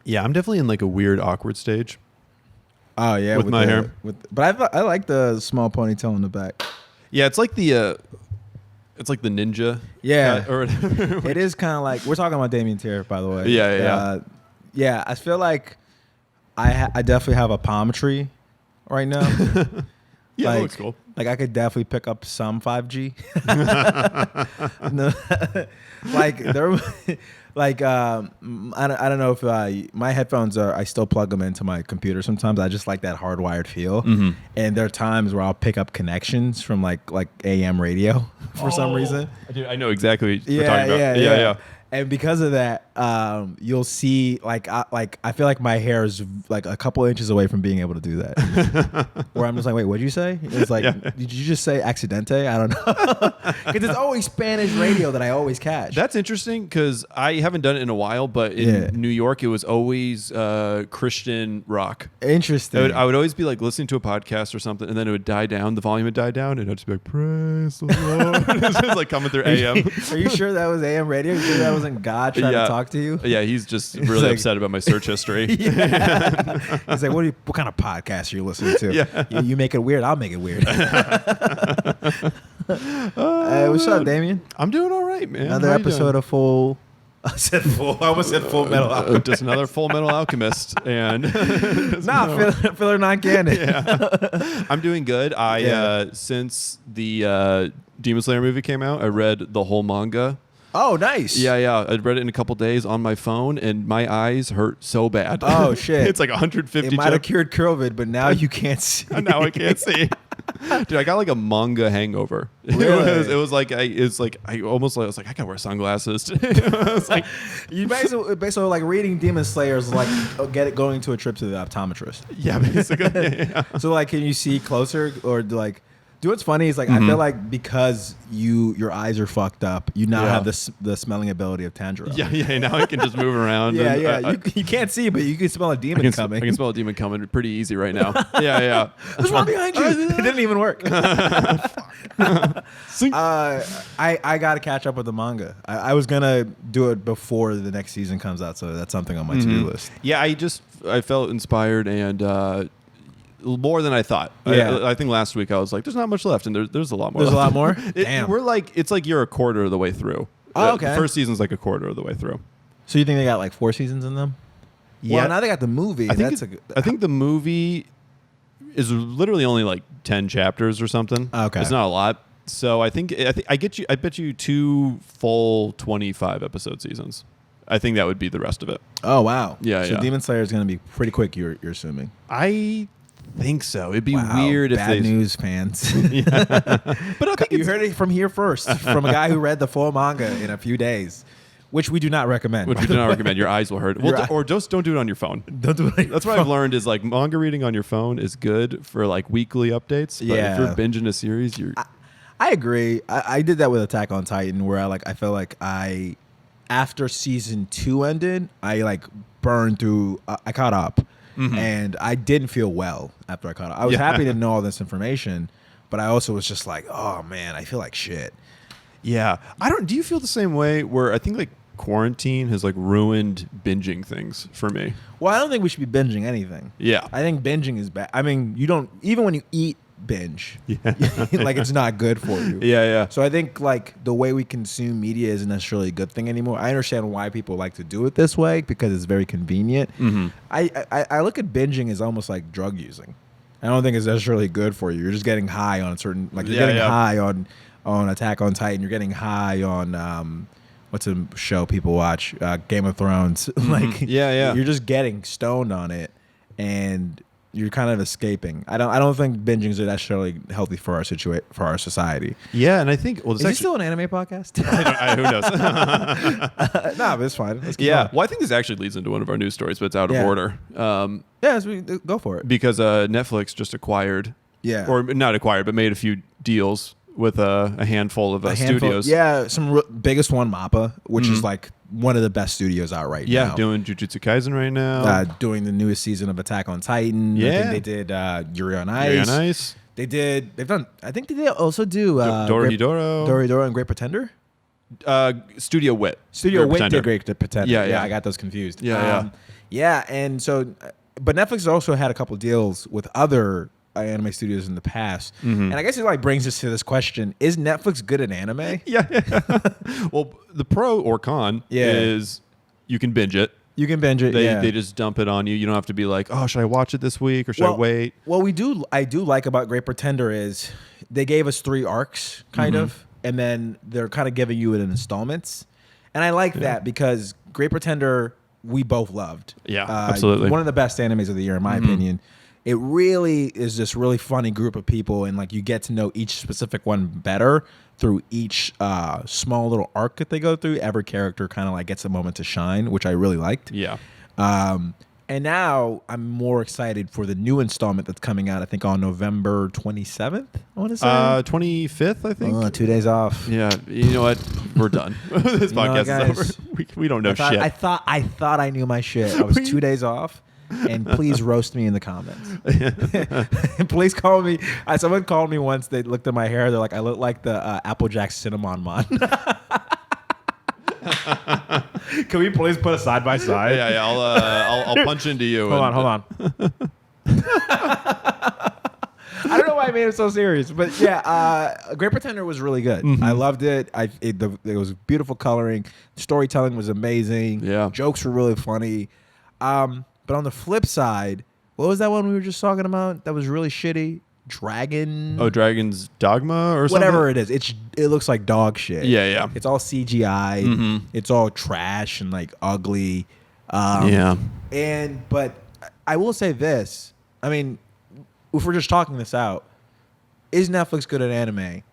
Yeah, I'm definitely in like a weird, awkward stage. Oh yeah, with my hair. But I like the small ponytail in the back. Yeah, it's like the ninja. Yeah, or whatever. it is kind of like we're talking about Damian Tier, by the way. Yeah. Yeah. I feel like I definitely have a palm tree right now. Yeah, like, that looks cool. Like I could definitely pick up some 5G. No, like there, like I don't know if my headphones are. I still plug them into my computer sometimes. I just like that hardwired feel. Mm-hmm. And there are times where I'll pick up connections from like AM radio for some reason. Dude, I know exactly what you're talking about. Yeah. And because of that, you'll see I feel like my hair is like a couple inches away from being able to do that. Where I'm just like, wait, what'd you say? It's like, did you just say accidente? I don't know. Because it's always Spanish radio that I always catch. That's interesting because I haven't done it in a while, but in New York, it was always Christian rock. Interesting. I would always be like listening to a podcast or something, and then it would die down. The volume would die down, and I'd just be like, praise the Lord. It's just like coming through AM. Are you sure that was AM radio? You sure that wasn't God trying to talk to you? Yeah, he's just really upset about my search history. He's like, what kind of podcast are you listening to? Yeah. You make it weird, I'll make it weird. What's up, Damian? I'm doing all right, man. Another episode of Full. I said Full. I almost said Full Metal Alchemist. Just another Full Metal Alchemist, and filler non-canon. Yeah, I'm doing good. Since the Demon Slayer movie came out, I read the whole manga. Oh, nice. Yeah. I read it in a couple days on my phone, and my eyes hurt so bad. Oh, shit. It's like 150. It might have cured COVID, but now you can't see. Now I can't see. Dude, I got like a manga hangover. Really? It was like I gotta wear sunglasses. I was like, you basically like reading Demon Slayer is like going to a trip to the optometrist. Yeah, basically. Yeah. So like, can you see closer or like? Do what's funny is like I feel like because your eyes are fucked up, you now have the smelling ability of Tanjiro. Yeah. Now I can just move around. You can't see, but you can smell a demon coming. I can smell a demon coming pretty easy right now. Yeah. There's one behind you. It didn't even work. I got to catch up with the manga. I was gonna do it before the next season comes out, so that's something on my to-do list. Yeah, I felt inspired and. More than I thought. Yeah. I think last week I was like, "There's not much left," and there's a lot more. There's left. a lot more. Damn. It's like you're a quarter of the way through. Oh, okay. The first season's like a quarter of the way through. So you think they got like 4 seasons in them? Yeah. Well, now they got the movie. I think the movie is literally only like 10 chapters or something. Okay. It's not a lot. So I bet you 2 full 25 episode seasons. I think that would be the rest of it. Oh wow. Yeah. So Demon Slayer is going to be pretty quick. You're assuming. I think so. It'd be weird if bad news, fans. But I think you heard it from here first, from a guy who read the full manga in a few days, which we do not recommend. Your eyes will hurt. Or just don't do it on your phone. Don't do it. That's what I've learned is like manga reading on your phone is good for like weekly updates. But if you're binging a series, I agree. I did that with Attack on Titan, where I felt like after season 2 ended, I like burned through. I caught up. Mm-hmm. And I didn't feel well after I caught up. I was happy to know all this information, but I also was just like, oh man, I feel like shit. Yeah. Do you feel the same way where I think like quarantine has like ruined binging things for me? Well, I don't think we should be binging anything. Yeah. I think binging is bad. I mean, even when you eat, binge. Like it's not good for you. Yeah. So I think like the way we consume media isn't necessarily a good thing anymore. I understand why people like to do it this way because it's very convenient. Mm-hmm. I look at binging as almost like drug using. I don't think it's necessarily good for you. You're just getting high on certain you're getting high on Attack on Titan. You're getting high on what's a show people watch? Game of Thrones. Mm-hmm. You're just getting stoned on it and you're kind of escaping. I don't think binging is necessarily healthy for our society. Yeah, and I think is this still an anime podcast? Who knows? Nah, but it's fine. Well, I think this actually leads into one of our news stories, but it's out of order. Go for it. Because Netflix just acquired, or not acquired, but made a few deals with a handful of studios. Yeah, biggest one, MAPPA, which is like one of the best studios out right now. Yeah, doing Jujutsu Kaisen right now. Doing the newest season of Attack on Titan. Yeah. I think they did Yuri on Ice. They've done, I think they also do Dorohedoro. Dorohedoro and Great Pretender. Studio Wit. Studio Great Wit Pretender. did Great Pretender. Yeah. I got those confused. Yeah. Yeah, and so, but Netflix has also had a couple deals with other anime studios in the past, and I guess it like brings us to this question: is Netflix good at anime? Yeah. Well, the pro or con is you can binge it. You can binge it. They just dump it on you. You don't have to be like, oh, should I watch it this week or should I wait? What I do like about Great Pretender is they gave us 3 arcs, kind of, and then they're kind of giving you it in installments, and I like that because Great Pretender we both loved. Yeah, absolutely. One of the best animes of the year, in my opinion. It really is this really funny group of people, and like you get to know each specific one better through each small little arc that they go through. Every character kind of like gets a moment to shine, which I really liked. Yeah. And now I'm more excited for the new installment that's coming out, I think on November 27th, I want to say. 25th, I think. 2 days off. Yeah. You know what? We're done. This podcast is over. We don't know shit. I thought I knew my shit. I was 2 days off. And please roast me in the comments. Please call me. Someone called me once. They looked at my hair. They're like, I look like the Applejack Cinnamon Mon. Can we please put a side by side? Yeah. I'll punch into you. Hold on. I don't know why I made it so serious, but yeah, Great Pretender was really good. I loved it. It was beautiful coloring. Storytelling was amazing. Yeah. Jokes were really funny. But on the flip side, what was that one we were just talking about that was really shitty? Dragon. Oh, Dragon's Dogma or something? Whatever it is. It looks like dog shit. Yeah. It's all CGI. It's all trash and like ugly. Yeah. But I will say this. I mean, if we're just talking this out, is Netflix good at anime?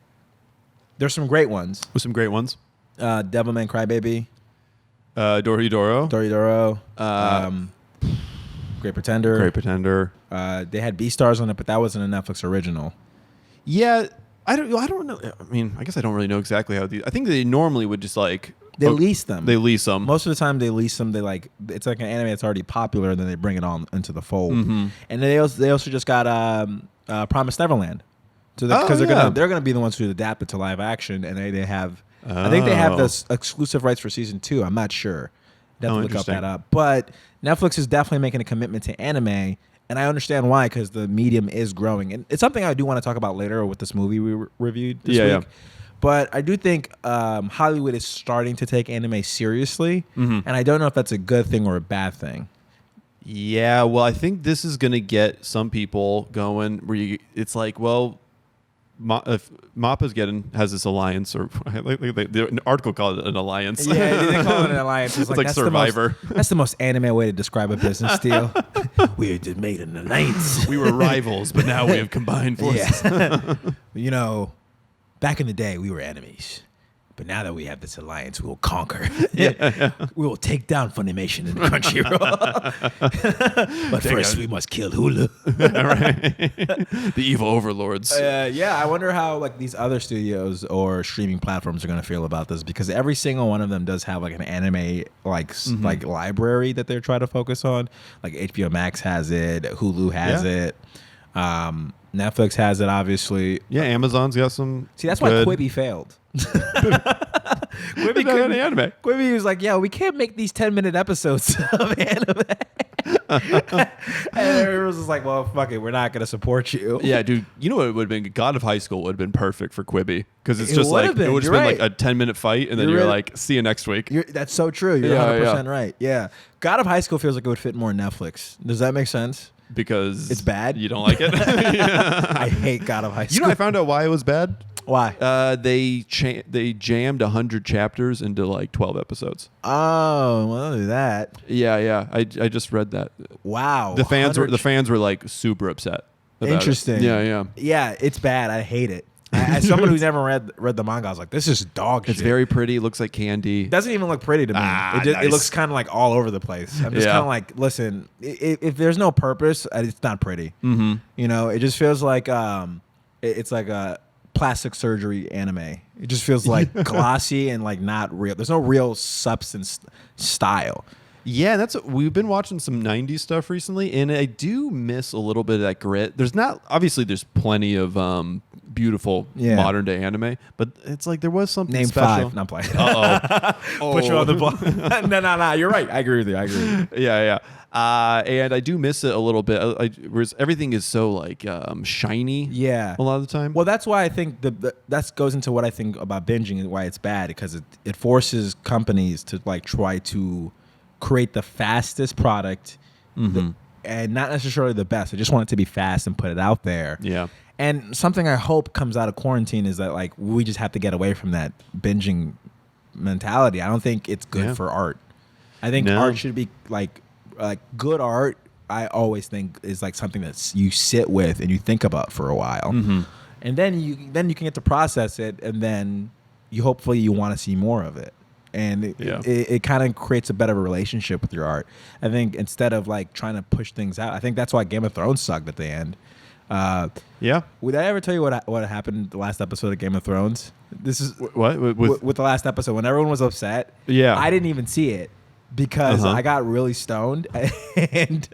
There's some great ones. With some great ones. Devilman Crybaby. Doridoro. Great Pretender. Great Pretender. They had Beastars on it, but that wasn't a Netflix original. Yeah, I don't know. I mean, I guess I don't really know exactly how these. I think they normally would just like they lease them. They lease them. Most of the time, they lease them. They like it's like an anime that's already popular, and then they bring it on into the fold. And they also just got Promised Neverland, so because they're gonna be the ones who adapt it to live action, and they have. I think they have the exclusive rights for season 2. I'm not sure. Definitely look that up. But Netflix is definitely making a commitment to anime, and I understand why, because the medium is growing. And it's something I do want to talk about later with this movie we reviewed this week. Yeah. But I do think Hollywood is starting to take anime seriously, and I don't know if that's a good thing or a bad thing. Yeah, well, I think this is going to get some people going where it's like, well, if Mappa's has this alliance, or the article called it an alliance. Yeah, they call it an alliance. It's like Survivor. That's the most anime way to describe a business deal. We just made an alliance. We were rivals, but now we have combined forces. Yeah. Back in the day, we were enemies. But now that we have this alliance, we will conquer. We will take down Funimation and Crunchyroll. But first, we must kill Hulu. Right. The evil overlords. I wonder how like these other studios or streaming platforms are going to feel about this, because every single one of them does have like an anime like library that they're trying to focus on. Like HBO Max has it, Hulu has it. Netflix has it, obviously. Yeah, Amazon's got some. See, that's why Quibi failed. Quibi was like, we can't make these 10-minute episodes of anime. And everyone was just like, well, fuck it, we're not going to support you. Yeah, dude, you know what it would have been? God of High School would have been perfect for Quibi, because it's just like, it would have been like a 10-minute fight, and then you're like, see you next week. That's so true. You're 100% right. Yeah. God of High School feels like it would fit more Netflix. Does that make sense? Because it's bad. You don't like it. I hate God of High School. You know, I found out why it was bad. Why? They jammed 100 chapters into like 12 episodes. Oh, well, do that. Yeah. I just read that. Wow. The fans were like super upset. Interesting. It. Yeah. Yeah, it's bad. I hate it. As someone who's never read the manga, I was like, this is dog shit. It's very pretty. Looks like candy. It doesn't even look pretty to me. Nice. It looks kind of like all over the place. I'm just kind of like, listen, if there's no purpose, it's not pretty. Mm-hmm. You know, it just feels like it's like a plastic surgery anime. It just feels like glossy and like not real. There's no real substance style. Yeah, we've been watching some 90s stuff recently, and I do miss a little bit of that grit. There's plenty of beautiful modern day anime, but it's like there was something Name special. 5. Not playing. Oh, Put you on the block. No. You're right. I agree with you. Yeah. And I do miss it a little bit. Whereas everything is so like shiny. Yeah. A lot of the time. Well, that's why I think that goes into what I think about binging and why it's bad, because it forces companies to like try to create the fastest product and not necessarily the best. I just want it to be fast and put it out there. Yeah. And something I hope comes out of quarantine is that like we just have to get away from that binging mentality. I don't think it's good for art. I think art should be like good art. I always think is like something that you sit with and you think about for a while, and then you can get to process it, and then you hopefully want to see more of it. And it kind of creates a better relationship with your art. I think instead of like trying to push things out, I think that's why Game of Thrones sucked at the end. Would I ever tell you what happened in the last episode of Game of Thrones? This is what with the last episode when everyone was upset. Yeah, I didn't even see it because I got really stoned and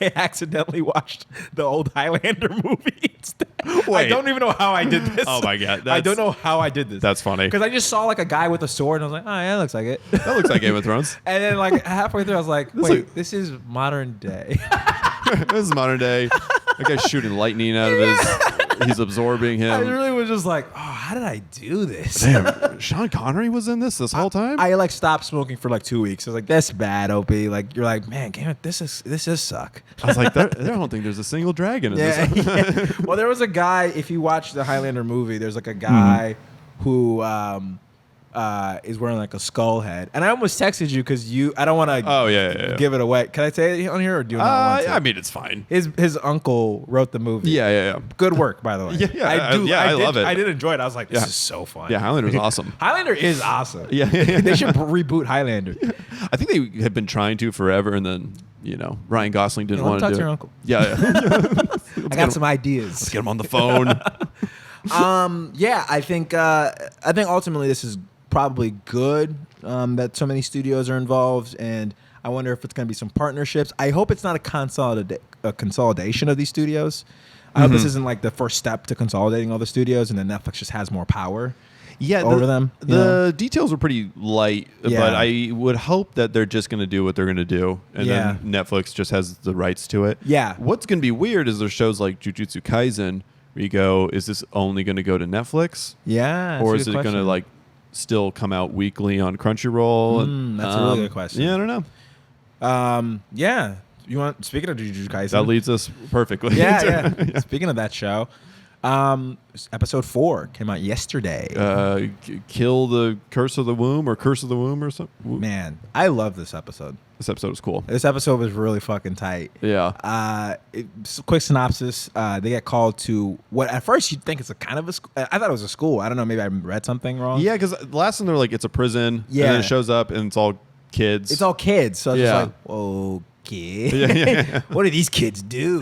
I accidentally watched the old Highlander movie instead. I don't even know how I did this. Oh my god, I don't know how I did this. That's funny because I just saw like a guy with a sword and I was like, oh yeah, that looks like it. That looks like Game of Thrones. And then like halfway through, I was like, wait, this is modern day. This is modern day. That guy's shooting lightning out of his. He's absorbing him. I really was just like, oh, how did I do this? Damn, Sean Connery was in this whole time. I like stopped smoking for like 2 weeks. I was like, that's bad, Opie. Like you're like, man, damn it, this is suck. I was like, I don't think there's a single dragon in this. Yeah. Well, there was a guy. If you watch the Highlander movie, there's like a guy who is wearing like a skull head, and I almost texted you because I don't want to give it away. Can I say it on here or do you not want to? I mean, it's fine. His uncle wrote the movie. Yeah. Good work, by the way. I love it. I did enjoy it. I was like, this is so fun. Yeah, Highlander's awesome. Highlander is awesome. Yeah. They should reboot Highlander. I think they have been trying to forever, and then Ryan Gosling didn't want to do it. Talk to your uncle. Yeah. I got some ideas. Let's get him on the phone. I think ultimately this is probably good that so many studios are involved, and I wonder if it's going to be some partnerships. I hope it's not a consolidation of these studios. I hope this isn't like the first step to consolidating all the studios, and then Netflix just has more power over them. The details were pretty light, but I would hope that they're just going to do what they're going to do, and then Netflix just has the rights to it. Yeah. What's going to be weird is there's shows like Jujutsu Kaisen where you go, is this only going to go to Netflix? Yeah. Or is it going to like still come out weekly on Crunchyroll? That's a really good question. Yeah, I don't know. You want, speaking of Jujutsu Kaisen, that leads us perfectly. Yeah. Speaking of that show, episode 4 came out yesterday. Kill the Curse of the Womb or something. Man, I love this episode. This episode was cool. This episode was really fucking tight. Yeah. Quick synopsis. They get called to what at first you'd think it's a kind of a school. I thought it was a school. I don't know. Maybe I read something wrong. Yeah, because last time they're like, it's a prison. Yeah. And then it shows up and it's all kids. It's all kids. So it's just like, whoa. Yeah. What do these kids do?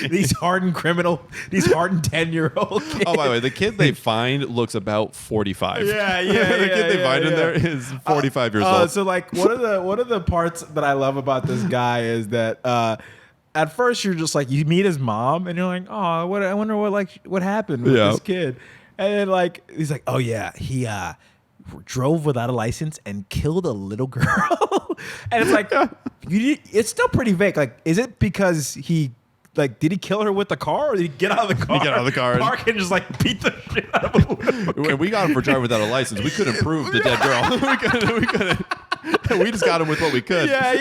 These hardened 10-year-old kids. Oh, by the way, the kid they find looks about 45. Yeah. The kid they find in there is 45 years old. So like one of the parts that I love about this guy is that at first you're just like, you meet his mom and you're like, oh, I wonder what happened with this kid. And then like he's like, oh yeah, he drove without a license and killed a little girl. And it's like, it's still pretty vague. Like, is it because did he kill her with the car, or did he get out of the car? He got out of the car. Park and just like beat the shit out of him. We got him for driving without a license. We couldn't prove the dead girl. we couldn't. We just got him with what we could. Yeah.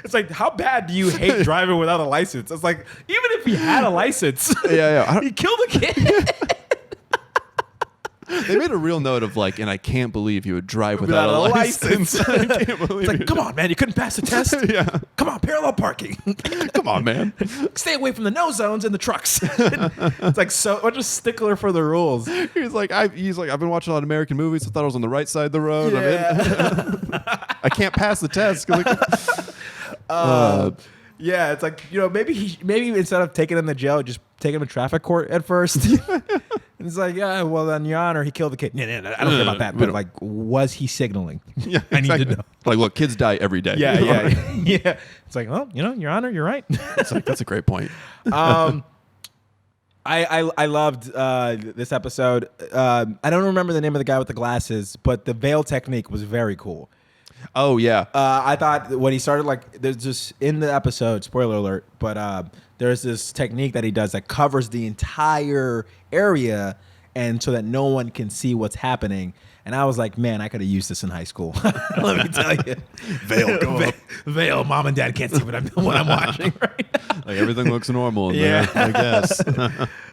It's like, how bad do you hate driving without a license? It's like, even if he had a license, he killed a kid. They made a real note of like, and I can't believe you would drive without a license. I can't believe it's like, come on, man, you couldn't pass the test? Yeah. Come on, parallel parking. Come on, man. Stay away from the no zones in the trucks. It's like, so much a stickler for the rules. He's like, I've been watching a lot of American movies. I thought I was on the right side of the road. Yeah. I can't pass the test. Yeah, it's like, maybe instead of taking him to jail, just take him to traffic court at first. And it's like, yeah, well, then, Your Honor, he killed the kid. No, I don't care about that. But like, was he signaling? Yeah, I need to know. Like, look, kids die every day. Yeah. It's like, well, Your Honor, you're right. It's like, that's a great point. I loved this episode. I don't remember the name of the guy with the glasses, but the veil technique was very cool. Oh yeah. I thought when he started, like, there's just in the episode, spoiler alert, but there's this technique that he does that covers the entire area, and so that no one can see what's happening. And I was like, man, I could have used this in high school. Let me tell you. Veil, go up. Veil, mom and dad can't see what I'm watching right now. Like everything looks normal in there, I guess.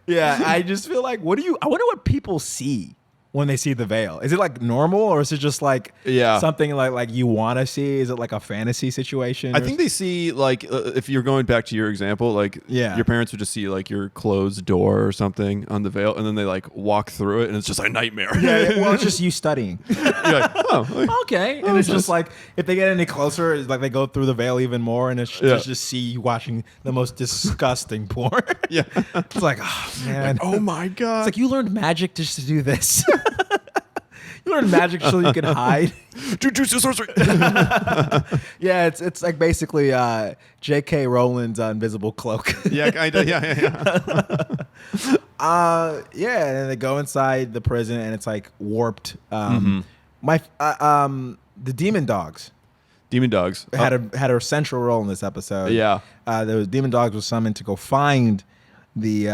Yeah, I just feel like, I wonder what people see when they see the veil. Is it like normal, or is it just like something like you want to see? Is it like a fantasy situation? I think they see, like, if you're going back to your example, like your parents would just see like your closed door or something on the veil, and then they like walk through it, and it's just like a nightmare. Yeah, well, it's just you studying. You're like, oh, okay. And it's just like, if they get any closer, it's like they go through the veil even more, and it's just see you watching the most disgusting porn. Yeah. It's like, oh man, like, oh my god. It's like, you learned magic just to do this. You learn magic so you can hide. Jujutsu sorcery. Yeah, it's like basically J.K. Rowling's Invisible Cloak. Yeah, kind of. Yeah. And they go inside the prison, and it's like warped. The demon dogs. Demon dogs had a central role in this episode. Yeah. The demon dogs was summoned to go find the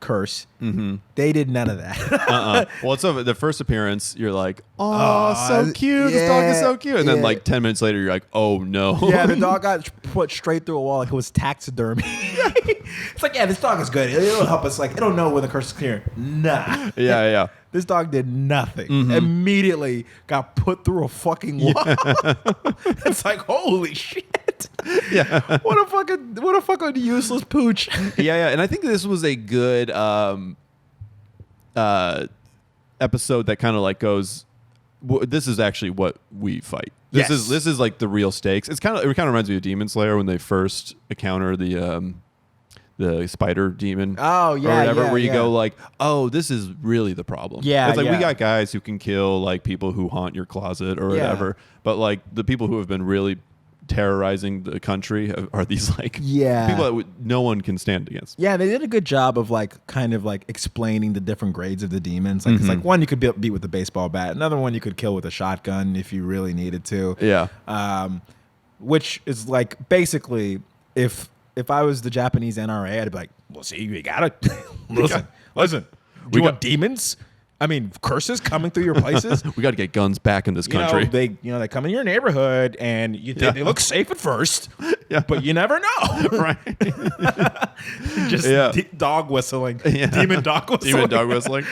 curse. Mm-hmm. They did none of that. Well, so the first appearance, you're like, oh, so cute. This dog is so cute. And then like 10 minutes later, you're like, oh no. Yeah, the dog got put straight through a wall like it was taxidermy. It's like, yeah, this dog is good. It'll help us. Like, it'll know when the curse is clear. Nah. Yeah. This dog did nothing. Immediately got put through a fucking wall. It's like, holy shit. Yeah. What a fucking useless pooch. Yeah. And I think this was a good episode that kind of like goes, this is actually what we fight. This is like the real stakes. It kind of reminds me of Demon Slayer when they first encounter the spider demon. Oh yeah, or whatever. Where you go like, oh, this is really the problem. Yeah, it's like we got guys who can kill like people who haunt your closet or whatever, but like the people who have been really terrorizing the country are these like people that no one can stand against. Yeah, they did a good job of like kind of like explaining the different grades of the demons. Like it's like one you could beat with a baseball bat, another one you could kill with a shotgun if you really needed to. Yeah. Which is like basically if I was the Japanese NRA, I'd be like, well, see, you gotta listen. Do you want demons? I mean, curses coming through your places. We got to get guns back in this country. They come in your neighborhood, and they look safe at first, but you never know. Right? Just dog whistling, demon dog whistling. Demon dog whistling.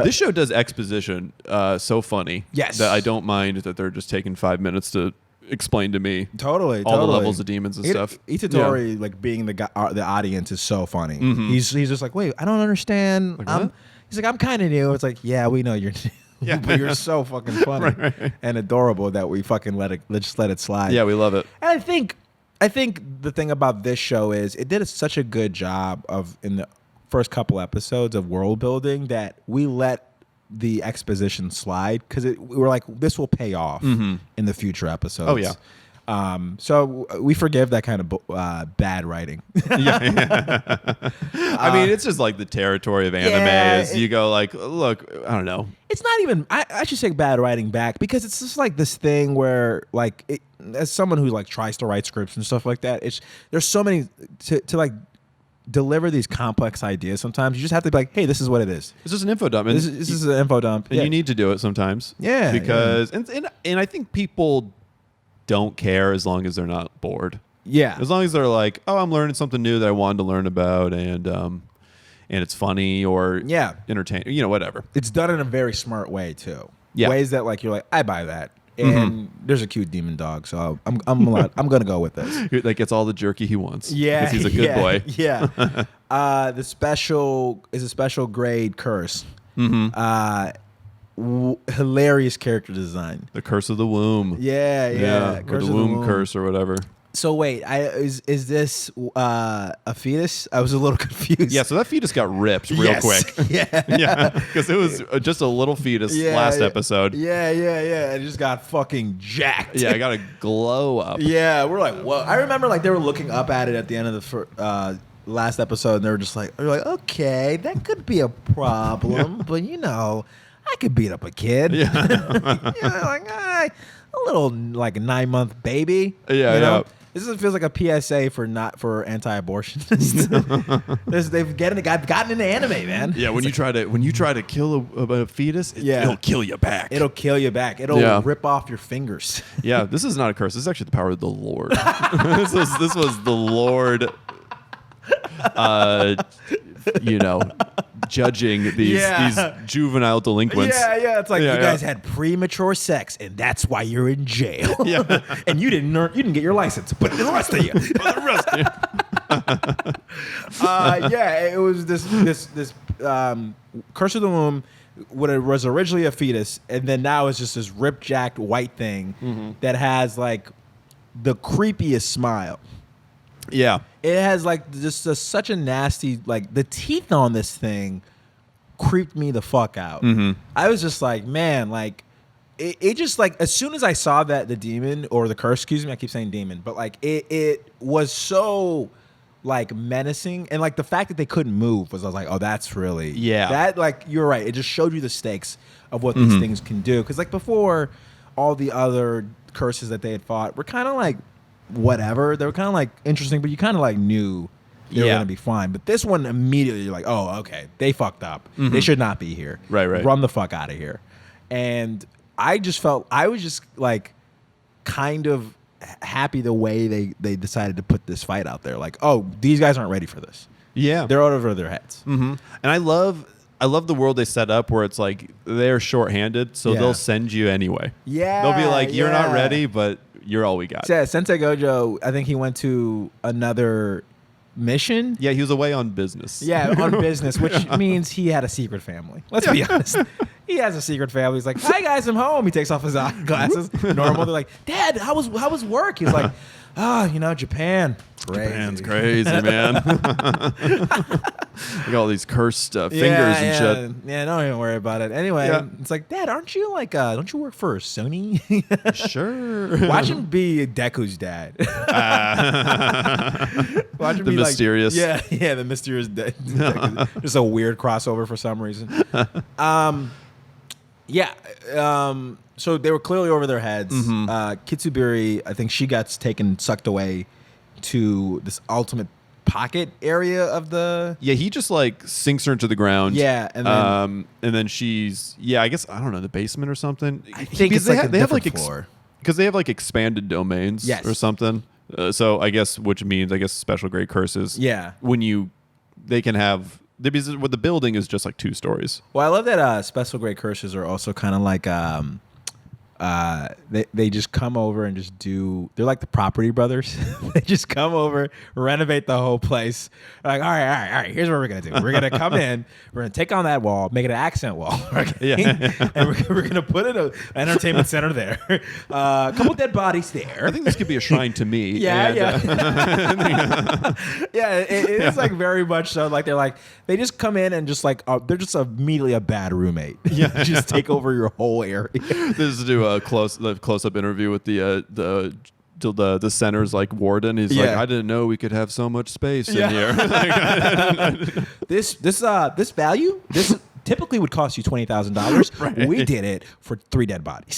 This show does exposition so funny. Yes, that I don't mind that they're just taking 5 minutes to explain to me totally all the levels of demons and stuff. Itadori, like being the audience, is so funny. He's just like, wait, I don't understand. Like, he's like, I'm kind of new. It's like, yeah, we know you're new, but you're so fucking funny right. and adorable that we fucking let's let it slide. Yeah, we love it. And I think the thing about this show is it did such a good job of in the first couple episodes of world building that we let the exposition slide because we were like, this will pay off in the future episodes. Oh yeah. So we forgive that kind of bad writing. I mean, it's just like the territory of anime is you go like, look, I don't know. It's not even, I should say bad writing back because it's just like this thing where like, as someone who like tries to write scripts and stuff like that, there's so many to like deliver these complex ideas. Sometimes you just have to be like, hey, this is what it is. It's just an info dump. And this is an info dump. And you need to do it sometimes. Yeah. Because, and I think people don't care as long as they're not bored. Yeah. As long as they're like, oh, I'm learning something new that I wanted to learn about, and it's funny or entertaining, whatever. It's done in a very smart way too. Yeah. Ways that like you're like, I buy that. And there's a cute demon dog, so I'm gonna go with this. That gets all the jerky he wants. Yeah, because he's a good boy. Yeah. The special is a special grade curse. Hilarious character design. The curse of the womb. Yeah. Or the womb curse or whatever. So wait, is this a fetus? I was a little confused. Yeah, so that fetus got ripped real quick. Yeah, because it was just a little fetus last episode. Yeah. It just got fucking jacked. Yeah, I got a glow up. Yeah, we're like, whoa. I remember like they were looking up at it at the end of the last episode, and they're like, okay, that could be a problem, but I could beat up a kid. Yeah. A little like 9-month baby. Yeah. This feels like a PSA for anti-abortionists. They've gotten into anime, man. Yeah, when you try to kill a fetus, it'll kill you back. It'll kill you back. It'll rip off your fingers. Yeah, this is not a curse. This is actually the power of the Lord. this was the Lord, judging these juvenile delinquents. Yeah. It's like you guys had premature sex, and that's why you're in jail. Yeah. And you didn't get your license, but the rest of you. It was this curse of the womb. What it was originally a fetus, and then now it's just this rip-jacked white thing that has like the creepiest smile. Yeah. It has like just such a nasty, like the teeth on this thing creeped me the fuck out. I was just like, man, like it just like as soon as I saw that the demon or the curse, excuse me, I keep saying demon, but like it was so like menacing, and like the fact that they couldn't move was, I was like, oh, that's really that, like, you're right. It just showed you the stakes of what these things can do. Because like before, all the other curses that they had fought were kind of like whatever. They were kind of like interesting, but you kind of like knew they were gonna be fine. But this one, immediately you're like, oh, okay, they fucked up. They should not be here. Right. Run the fuck out of here. And I just felt, I was just like kind of happy the way they decided to put this fight out there. Like, oh, these guys aren't ready for this. Yeah, they're out over their heads. And I love the world they set up where it's like they're shorthanded, so they'll send you anyway. Yeah, they'll be like, you're not ready, but you're all we got. Yeah, Sensei Gojo, I think he went to another mission. Yeah, he was away on business. Yeah, on business, which means he had a secret family. Let's be honest. He has a secret family. He's like, hi guys, I'm home. He takes off his glasses. Normal. They're like, Dad, how was work? He's like, Japan. Crazy. Japan's crazy, man. Look at all these cursed fingers and shit. Yeah, don't even worry about it. Anyway, it's like, Dad, aren't you like, don't you work for Sony? Sure. Watch him be Deku's dad. Watch him the be mysterious. Like, the mysterious dad. Just a weird crossover for some reason. So they were clearly over their heads. Kitsubiri, I think she got sucked away to this ultimate pocket area of the. Yeah, he just like sinks her into the ground. Yeah, and then she's I guess, I don't know, the basement or something. I think it's like they have like floor. Because they have like expanded domains or something. So I guess, which means special grade curses. Yeah, they can have. Because what the building is just like 2 stories. Well, I love that special grade curses are also kind of like they just come over and just they're like the Property Brothers. They just come over, renovate the whole place. Like, all right, here's what we're gonna do. We're gonna come in, we're gonna take on that wall, make it an accent wall, and we're gonna put an entertainment center there. A couple dead bodies there. I think this could be a shrine to me. It's like very much so. Like they just come in and just like they're just immediately a bad roommate. Just take over your whole area. This is to do a close up interview with the center's like warden. He's like, I didn't know we could have so much space in here. This value, this typically would cost you $20,000. Right. We did it for 3 dead bodies.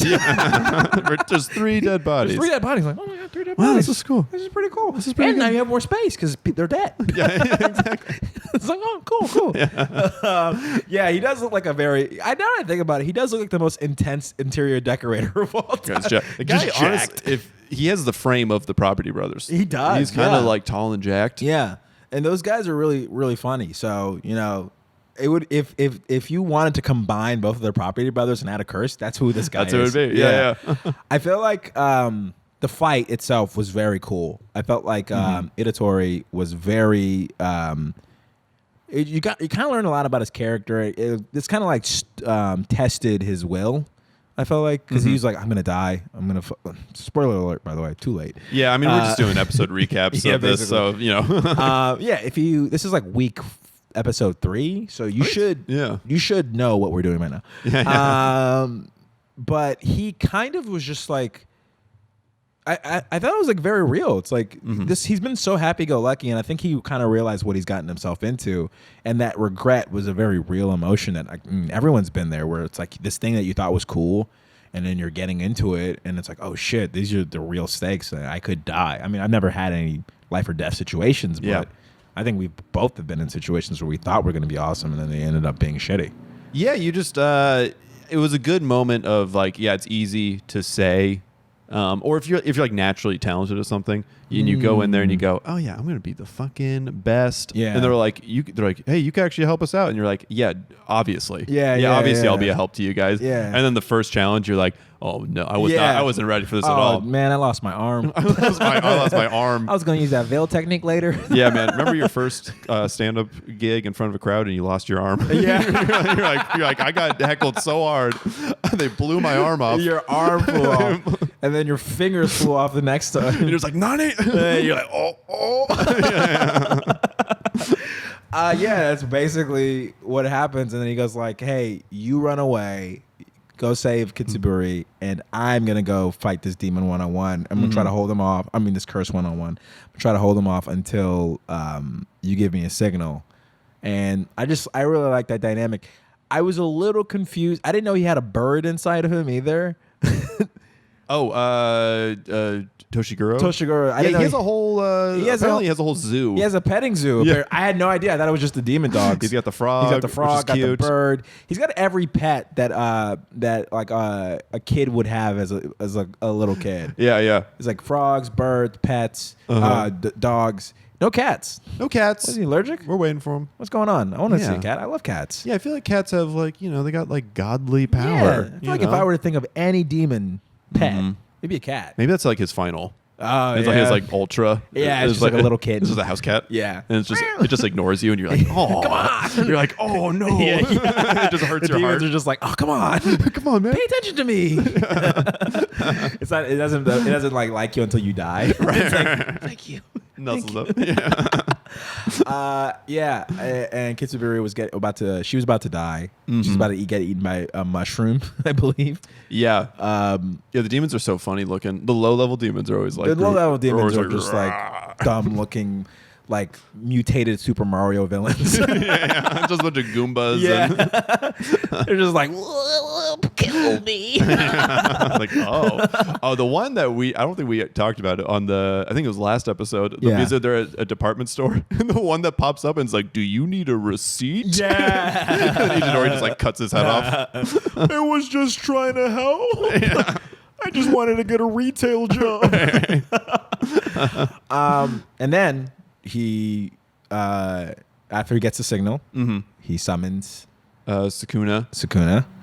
Just 3 dead bodies. There's 3 dead bodies. Like, oh my god, 3 dead wow, bodies. this is cool. This is pretty cool. This is pretty and good. now you have more space because they're dead. Exactly. It's like, oh, cool. He does look like now that I think about it, he does look like the most intense interior decorator of all time. The guy, honestly, if he has the frame of the Property Brothers. He does. He's kind of like tall and jacked. Yeah. And those guys are really, really funny. So, it would if you wanted to combine both of their Property Brothers and add a curse, that's who this guy is. That's who it would be. Yeah. I feel like the fight itself was very cool. I felt like Itatori was very you kind of learned a lot about his character. It's kind of like tested his will. I felt like because he was like, I'm gonna die. I'm gonna. Spoiler alert, by the way, too late. Yeah, I mean, we're just doing episode recaps of this, so this is like episode 3, so you should know what we're doing right now. But he kind of was just like, I thought it was like very real. It's like this. He's been so happy-go-lucky, and I think he kind of realized what he's gotten himself into, and that regret was a very real emotion that everyone's been there. Where it's like this thing that you thought was cool, and then you're getting into it, and it's like, oh shit, these are the real stakes. I could die. I mean, I've never had any life or death situations, but I think we both have been in situations where we thought we're going to be awesome, and then they ended up being shitty. Yeah, you just it was a good moment of like, yeah, it's easy to say. Or if you're like naturally talented or something, and you go in there and you go, oh yeah, I'm gonna be the fucking best. Yeah. And they're like, hey, you can actually help us out, and you're like, yeah, obviously. Obviously, I'll be a help to you guys. Yeah. And then the first challenge, you're like, oh no, I wasn't ready for this at all. Man, I lost my arm. I lost my arm. I was gonna use that veil technique later. Yeah, man. Remember your first stand-up gig in front of a crowd and you lost your arm? Yeah. you're like, I got heckled so hard, they blew my arm off. Your arm flew off, and then your fingers flew off the next time. And you're just like, Nani. You're like, oh. That's basically what happens. And then he goes like, hey, you run away, go save Kitsuburi, and I'm going to go fight this demon one-on-one. I'm going to try to hold him off. I mean, this curse one-on-one. I'm going to try to hold him off until you give me a signal. And I really like that dynamic. I was a little confused. I didn't know he had a bird inside of him either. Toshiguro. Yeah, He has a whole. He has a whole zoo. He has a petting zoo. Yeah. I had no idea. I thought it was just the demon dogs. He's got the frog. Got the cute. bird. He's got every pet that like a kid would have as a little kid. Yeah. It's like frogs, birds, pets, dogs. No cats. No cats. Is he allergic? We're waiting for him. What's going on? I want to see a cat. I love cats. Yeah, I feel like cats have they got like godly power. Yeah. I feel like if I were to think of any demon pet, it'd be a cat. Maybe that's like his final. Oh, it's like his like ultra. Yeah, it's just like a little kid. This is a house cat. Yeah, and it just ignores you, and you're like, oh, come on. You're like, oh no. It just hurts your heart. Are just like, oh, come on, come on, man, pay attention to me. It's not. It doesn't like you until you die. Right. It's like, thank you. Nuzzles up. And Kitsuburi was about to die. She's about to get eaten by a mushroom, I believe. Yeah. The demons are so funny looking. The low level demons are always like. The low level demons are like, just like dumb looking, like mutated Super Mario villains. Just a bunch of Goombas. Yeah. They're just like, kill me. Like, the one that I don't think we talked about it on I think it was last episode. The visit there at a department store, and the one that pops up and is like, do you need a receipt? Yeah. And Itadori just like cuts his head off. I was just trying to help. Yeah. I just wanted to get a retail job. And then he, after he gets the signal, he summons Sukuna.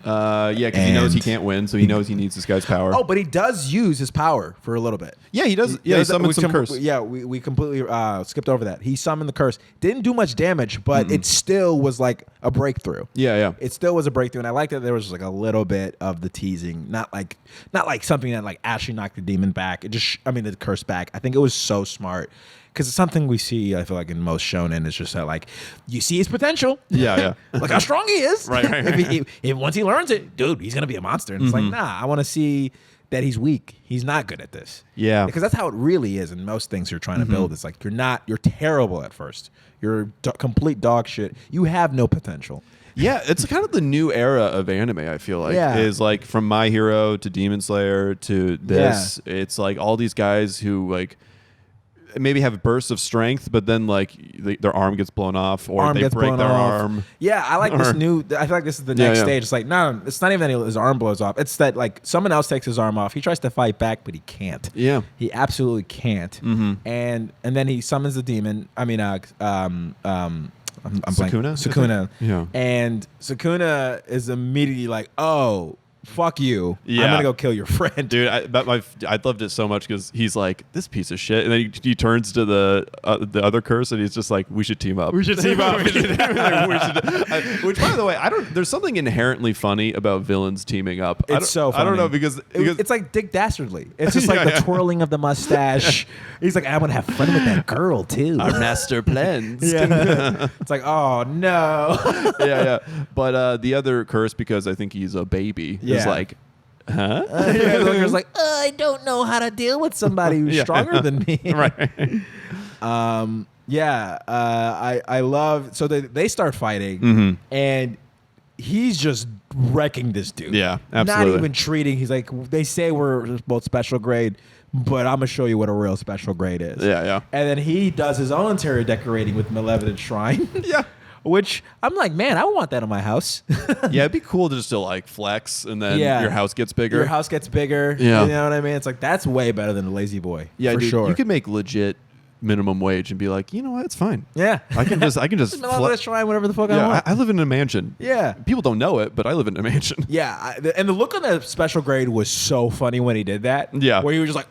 Because he knows he can't win, so he knows he needs this guy's power. Oh, but he does use his power for a little bit. Yeah, he does. He summons some curse. Yeah, we completely skipped over that. He summoned the curse. Didn't do much damage, but it still was like a breakthrough. Yeah. It still was a breakthrough, and I like that there was like a little bit of the teasing, not like something that like actually knocked the demon back. The curse back. I think it was so smart. Because it's something we see, I feel like, in most shonen. It's just that, like, you see his potential. Yeah. Look how strong he is. Right. If once he learns it, dude, he's going to be a monster. And it's like, nah, I want to see that he's weak. He's not good at this. Yeah. Because that's how it really is in most things you're trying to build. It's like, you're terrible at first. You're complete dog shit. You have no potential. Yeah, it's kind of the new era of anime, I feel like. Yeah. Is like from My Hero to Demon Slayer to this. Yeah. It's like all these guys who, like, maybe have bursts of strength, but then like their arm gets blown off, or they break their arm. Yeah, I like this new. I feel like this is the next stage. It's like no, it's not even that his arm blows off. It's that like someone else takes his arm off. He tries to fight back, but he can't. Yeah, he absolutely can't. And then he summons the demon. I'm Sukuna. Yeah, and Sukuna is immediately like, oh, fuck you. Yeah. I'm gonna go kill your friend, dude. I loved it so much because he's like, this piece of shit, and then he turns to the other curse, and he's just like, we should team up. We should team up. Which, by the way, there's something inherently funny about villains teaming up. It's so funny. I don't know because it's like Dick Dastardly. It's just like the twirling of the mustache. He's like, I want to have fun with that girl too. Our master plans. It's like, oh no. yeah. But the other curse, because I think he's a baby, is like, huh? The looker's like, I don't know how to deal with somebody who's stronger than me. Right. I love. So they start fighting, and he's just wrecking this dude. Yeah, absolutely. Not even treating. He's like, they say we're both special grade, but I'm gonna show you what a real special grade is. Yeah. And then he does his own interior decorating with Malevolent Shrine. Yeah. Which I'm like, man, I want that in my house. Yeah, it'd be cool to just to like flex, and then your house gets bigger. Your house gets bigger. Yeah. You know what I mean? It's like, that's way better than a lazy boy. Yeah, for dude, sure. You could make legit minimum wage and be like, you know what, it's fine. Yeah. I can just Malevolent Shrine, whatever the fuck I yeah, want. I live in a mansion. Yeah. People don't know it, but I live in a mansion. Yeah, and the look on the special grade was so funny when he did that. Yeah. Where he was just like,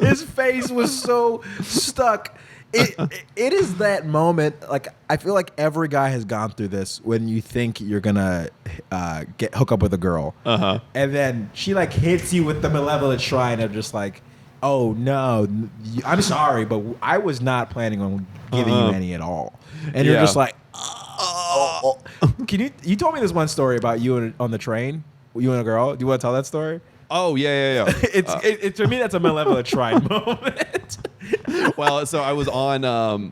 his face was so stuck. It is that moment. Like, I feel like every guy has gone through this when you think you're gonna hook up with a girl, and then she like hits you with the Malevolent Shrine of just like, oh no, I'm sorry, but I was not planning on giving you any at all, and you're just like, oh. Can you told me this one story about you on the train, you and a girl. Do you want to tell that story? Oh yeah. It's to me that's a Malevolent Shrine moment. Well, so I was on.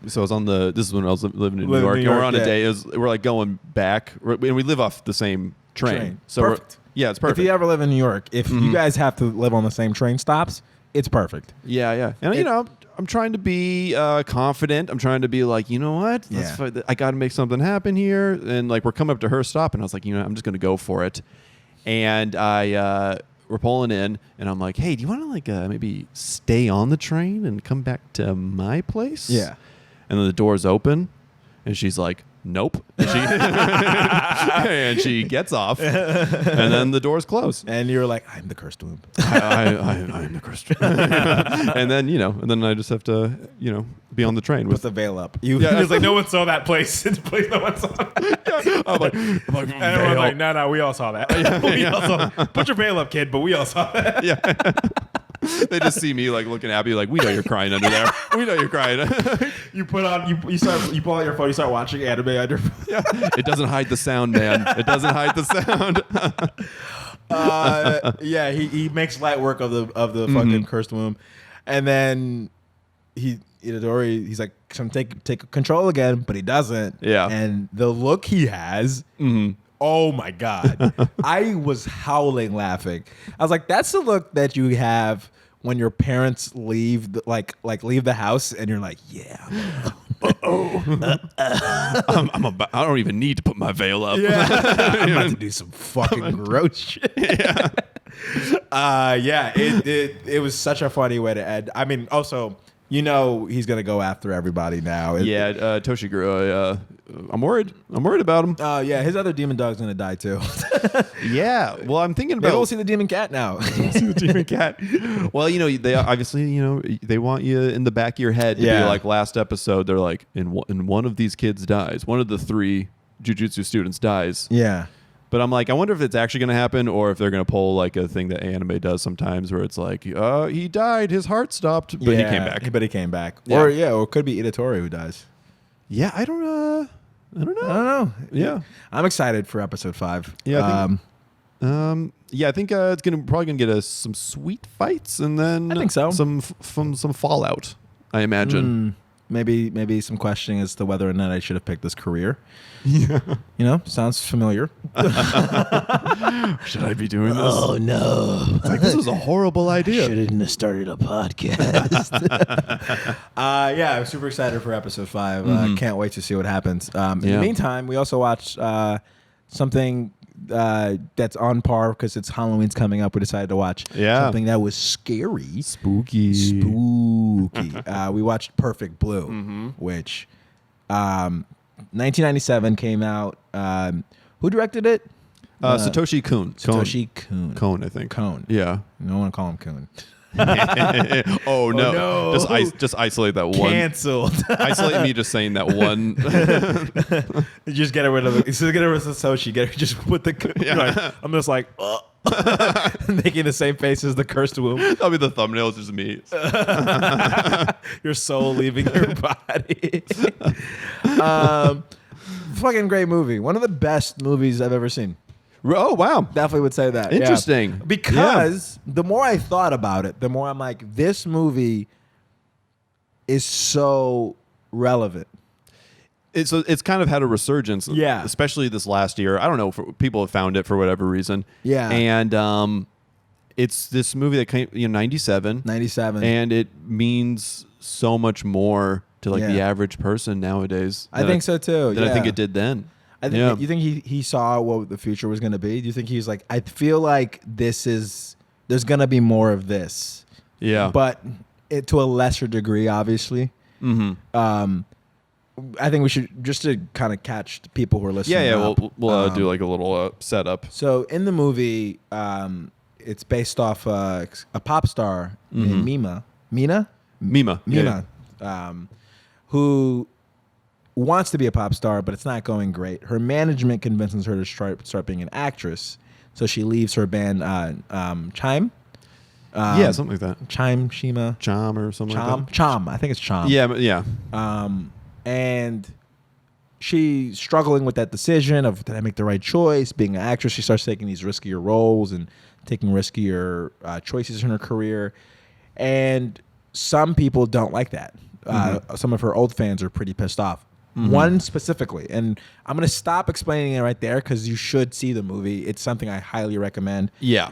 This is when I was living in New York, and we're on a day. We're like going back, and we live off the same train. So perfect. It's perfect. If you ever live in New York, if you guys have to live on the same train stops, it's perfect. Yeah. And I'm trying to be confident. I'm trying to be like, you know what? I got to make something happen here. And like, we're coming up to her stop, and I was like, I'm just going to go for it. And we're pulling in, and I'm like, hey, do you want to like maybe stay on the train and come back to my place? Yeah. And then the doors open, and she's like, nope. And she gets off, and then the doors close. And you're like, I'm the cursed womb. I'm the cursed womb. And then I just have to, be on the train with the veil up. It's like no one saw that place. It's a place no one saw. I'm like, and everyone's like, no, we all saw that. We all saw that. Put your veil up, kid, but we all saw that. Yeah. They just see me like looking at me like, we know you're crying under there. We know you're crying. You pull out your phone, you start watching anime on your phone. Yeah. It doesn't hide the sound, man. It doesn't hide the sound. He makes light work of the fucking cursed womb, and then he's like, "Come take control again," but he doesn't. Yeah. And the look he has. Oh my God. I was howling laughing. I was like, that's the look that you have when your parents leave leave the house and you're like, yeah. I don't even need to put my veil up. Yeah. I'm about to do some fucking gross shit. Yeah. It was such a funny way to end. I mean, also, he's gonna go after everybody now. Toshiguro. I'm worried. I'm worried about him. His other demon dog's gonna die too. Yeah. Well, I'm thinking about. Maybe we'll see the demon cat now. See the demon cat. Well, they obviously, they want you in the back of your head to be like last episode. They're like, in one of these kids dies. One of the 3 jujutsu students dies. Yeah. But I'm like, I wonder if it's actually going to happen, or if they're going to pull like a thing that anime does sometimes, where it's like, he died, his heart stopped, but he came back. But he came back. Yeah. Or it could be Itadori who dies. Yeah, I don't know. I don't know. Yeah, I'm excited for episode 5. Yeah, I think it's probably gonna get us some sweet fights, and then I think so. Some fallout, I imagine. Maybe some questioning as to whether or not I should have picked this career. Yeah. Sounds familiar. Should I be doing this? Oh, no. It's like, this was a horrible idea. Shouldn't have started a podcast. I'm super excited for episode 5. Can't wait to see what happens. In the meantime, we also watched something that's on par because it's Halloween's coming up. We decided to watch something that was scary. Spooky. We watched Perfect Blue, which 1997 came out. Who directed it? Satoshi Kon. Kon, I think. Kon. Yeah. I don't want to call him Kon. Oh no! Just isolate that one. Canceled. Isolate me just saying that one. Just get rid of it. Get rid of Satoshi. Just put the. Yeah. I'm just like making the same face as the cursed womb. That'll be the thumbnail. It's just me. Your soul leaving your body. fucking great movie. One of the best movies I've ever seen. Oh wow, Definitely would say that. interesting. Yeah. Because the more I thought about it, the more I'm like, this movie is so relevant. It's kind of had a resurgence, Yeah. especially this last year. I don't know, people have found it for whatever reason. Yeah. And it's this movie that came, 97, 97. and it means so much more to like the Yeah. average person nowadays. I think so too. Than I think yeah. it did then. I think you think he saw what the future was going to be. Do you think he's like, I feel like there's going to be more of this. Yeah. But to a lesser degree, obviously. Mm-hmm. I think we should, just to kind of catch the people who are listening. Yeah. up, We'll do like a little setup. So in the movie, it's based off a pop star named Mima, Yeah. who wants to be a pop star, but it's not going great. Her management convinces her to start being an actress, so she leaves her band Chime. Yeah, something like that. Chime, Shima, Chom or something like that. Chom. I think it's Chom. Yeah, but yeah. And she's struggling with that decision of, did I make the right choice? Being an actress, she starts taking these riskier roles and taking riskier choices in her career. And some people don't like that. Some of her old fans are pretty pissed off. One specifically. And I'm going to stop explaining it right there because you should see the movie. It's something I highly recommend. Yeah.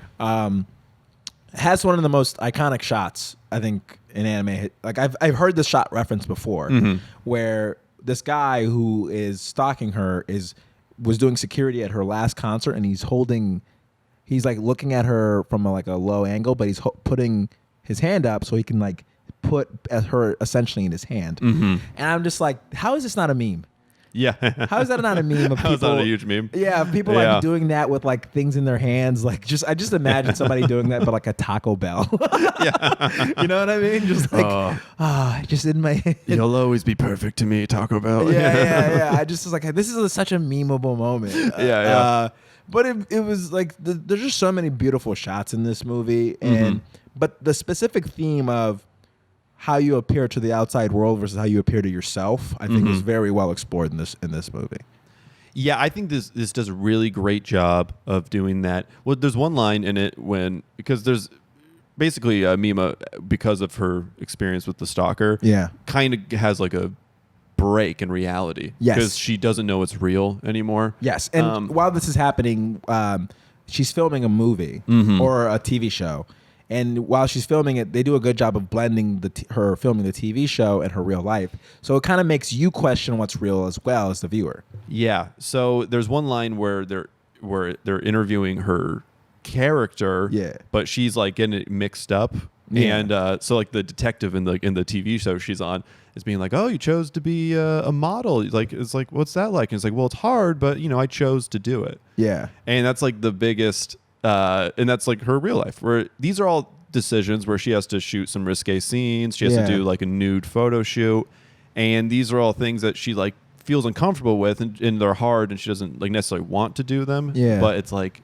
Has one of the most iconic shots, I think, in anime. Like I've heard this shot referenced before, where this guy who is stalking her was doing security at her last concert, and he's like looking at her from a low angle, but he's putting his hand up so he can like put her essentially in his hand. And I'm just like, how is this not a meme? Yeah. How is that not a meme of people? How is that a huge meme? Yeah, people like doing that with like things in their hands. Like I just imagine somebody doing that, but like a Taco Bell. Yeah. You know what I mean? Just like, just in my head. You'll always be perfect to me, Taco Bell. Yeah. I just was like, this is such a memeable moment. But it was like, there's just so many beautiful shots in this movie. And but the specific theme of how you appear to the outside world versus how you appear to yourself, I think is very well explored in this movie. Yeah, I think this does a really great job of doing that. Well, there's one line in it because there's basically Mima, because of her experience with the stalker, kind of has like a break in reality. Yes. Because she doesn't know it's real anymore. Yes, and while this is happening, she's filming a movie or a TV show. And while she's filming it, they do a good job of blending her filming the TV show and her real life. So it kind of makes you question what's real as well as the viewer. Yeah. So there's one line where they're interviewing her character, but she's like getting it mixed up. Yeah. And so like the detective in the TV show she's on is being like, "Oh, you chose to be a model." It's like, "What's that like?" And it's like, "Well, it's hard, but I chose to do it." Yeah. And that's like the biggest. And that's like her real life, where these are all decisions where she has to shoot some risque scenes. She has to do like a nude photo shoot. And these are all things that she like feels uncomfortable with, and they're hard, and she doesn't like necessarily want to do them. Yeah. But it's like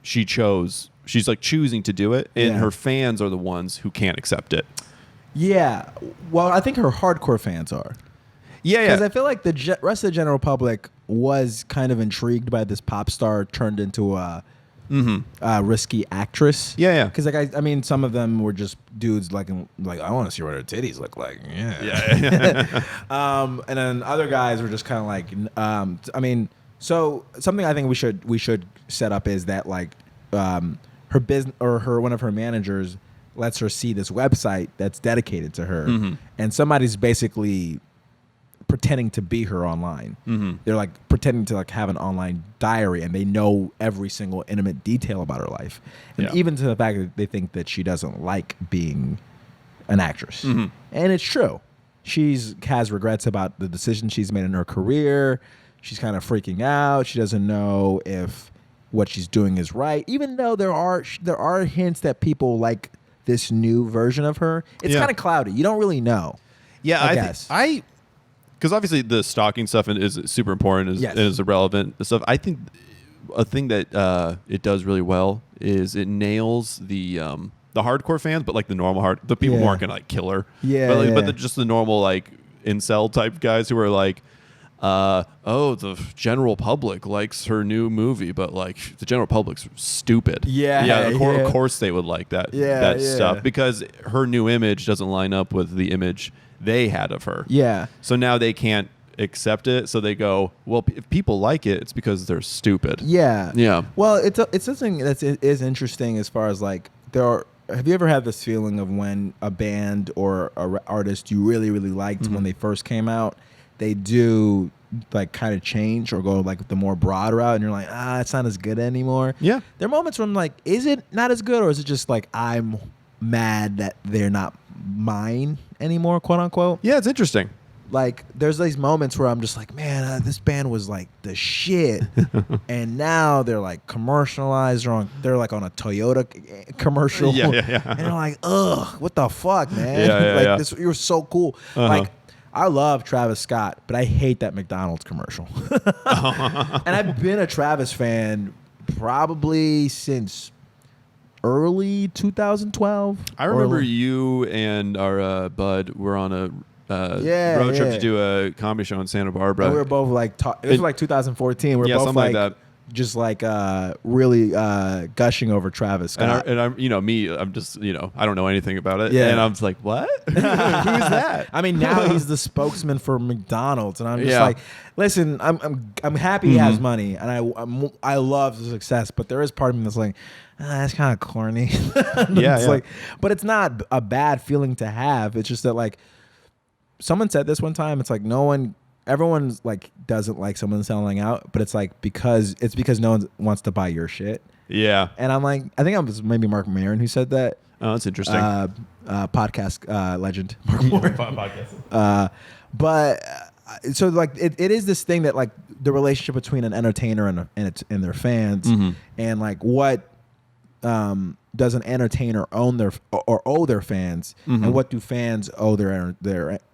she's like choosing to do it, and her fans are the ones who can't accept it. Yeah. Well, I think her hardcore fans are. Yeah. Because I feel like the rest of the general public was kind of intrigued by this pop star turned into a risky actress. Yeah. Because I mean, some of them were just dudes like I want to see what her titties look like. Yeah. And then other guys were just kind of like, I mean, so something I think we should set up is that like her business or one of her managers lets her see this website that's dedicated to her, and somebody's basically pretending to be her online. They're like pretending to like have an online diary, and they know every single intimate detail about her life, and even to the fact that they think that she doesn't like being an actress. And it's true. She's has regrets about the decision she's made in her career. She's kind of freaking out. She doesn't know if what she's doing is right, even though there are hints that people like this new version of her. It's kind of cloudy. You don't really know. Yeah, I guess. Because obviously the stalking stuff is super important, and is irrelevant stuff. I think a thing that it does really well is it nails the hardcore fans, but like the normal the people who aren't gonna like kill her. But just the normal like incel type guys who are like, the general public likes her new movie, but like the general public's stupid. Yeah, Of course they would like that stuff because her new image doesn't line up with the image they had of her. Yeah. So now they can't accept it. So they go, well, if people like it, it's because they're stupid. Yeah. Yeah. Well, it's something that is interesting as far as like have you ever had this feeling of when a band or a artist you really, really liked when they first came out, they do like kind of change or go like the more broad route and you're like, it's not as good anymore. Yeah. There are moments where I'm like, is it not as good or is it just like I'm mad that they're not mine anymore, quote unquote? Yeah, it's interesting. Like there's these moments where I'm just like, man, this band was like the shit, and now they're like commercialized or they're like on a Toyota commercial. Yeah. And they're like, ugh, what the fuck, man? Yeah. This, you're so cool. Like I love Travis Scott, but I hate that McDonald's commercial. And I've been a Travis fan probably since early 2012. I remember you and our bud were on a road trip to do a comedy show in Santa Barbara. And we were both like, it was like 2014. We were both something like that. Just like really gushing over Travis Scott. And I'm I'm just, I don't know anything about it. Yeah. And I'm just like, what? Who's that? I mean, now he's the spokesman for McDonald's, and I'm just like, listen, I'm happy he has money, and I love the success, but there is part of me that's like, that's kind of corny. Like, but it's not a bad feeling to have. It's just that like, someone said this one time. It's like everyone's like doesn't like someone selling out, but it's like because no one wants to buy your shit. Yeah. And I'm like, I think it was maybe Mark Maron who said that. Oh, that's interesting. Podcast legend, Mark Maron. Podcast. But so like it is this thing that like the relationship between an entertainer and their fans, and like what does an entertainer own owe their fans, and what do fans owe their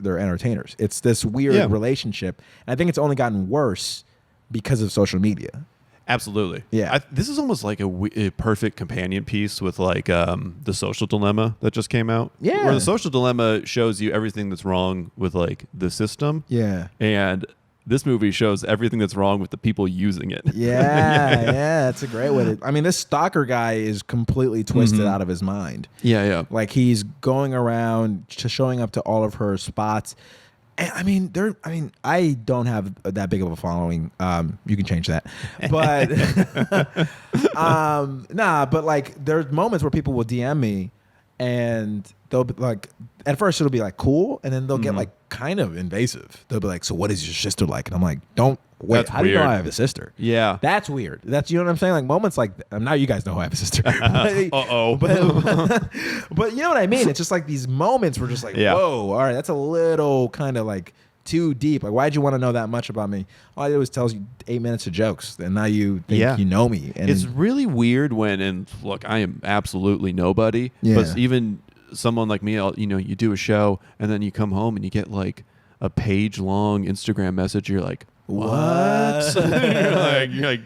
entertainers? It's this weird relationship, and I think it's only gotten worse because of social media. Absolutely. Yeah. This is almost like a perfect companion piece with like The Social Dilemma that just came out. Yeah. Where The Social Dilemma shows you everything that's wrong with like the system. Yeah. And this movie shows everything that's wrong with the people using it. Yeah, that's a great way to. I mean, this stalker guy is completely twisted out of his mind. Yeah. Like he's going around showing up to all of her spots. And, I don't have that big of a following. You can change that, but but like there's moments where people will DM me, and they'll be like, at first it'll be like cool, and then they'll get like kind of invasive. They'll be like, so what is your sister like? And I'm like, don't wait. That's how do you know weird. I have a sister? Yeah. That's weird. That's, you know what I'm saying? Like moments like now you guys know I have a sister. Uh-oh. But you know what I mean? It's just like these moments where just like, whoa, all right, that's a little kind of like too deep. Like, why'd you want to know that much about me? All I did was tell you 8 minutes of jokes, and now you think you know me. And it's really weird and look, I am absolutely nobody. Yeah. But even someone like me, you do a show and then you come home and you get like a page-long Instagram message. You're like, what? you're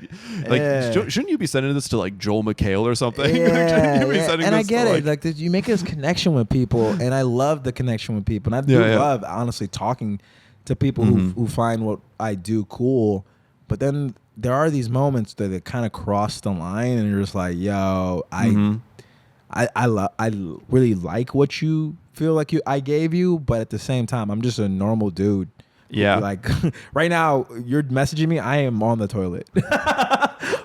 like, shouldn't you be sending this to like Joel McHale or something? And I get it. Like, you make this connection with people, and I love the connection with people, and I do love honestly talking to people who find what I do cool. But then there are these moments that it kind of cross the line, and you're just like, yo, I really like what you feel like I gave you, but at the same time, I'm just a normal dude. Yeah. Like right now, you're messaging me. I am on the toilet.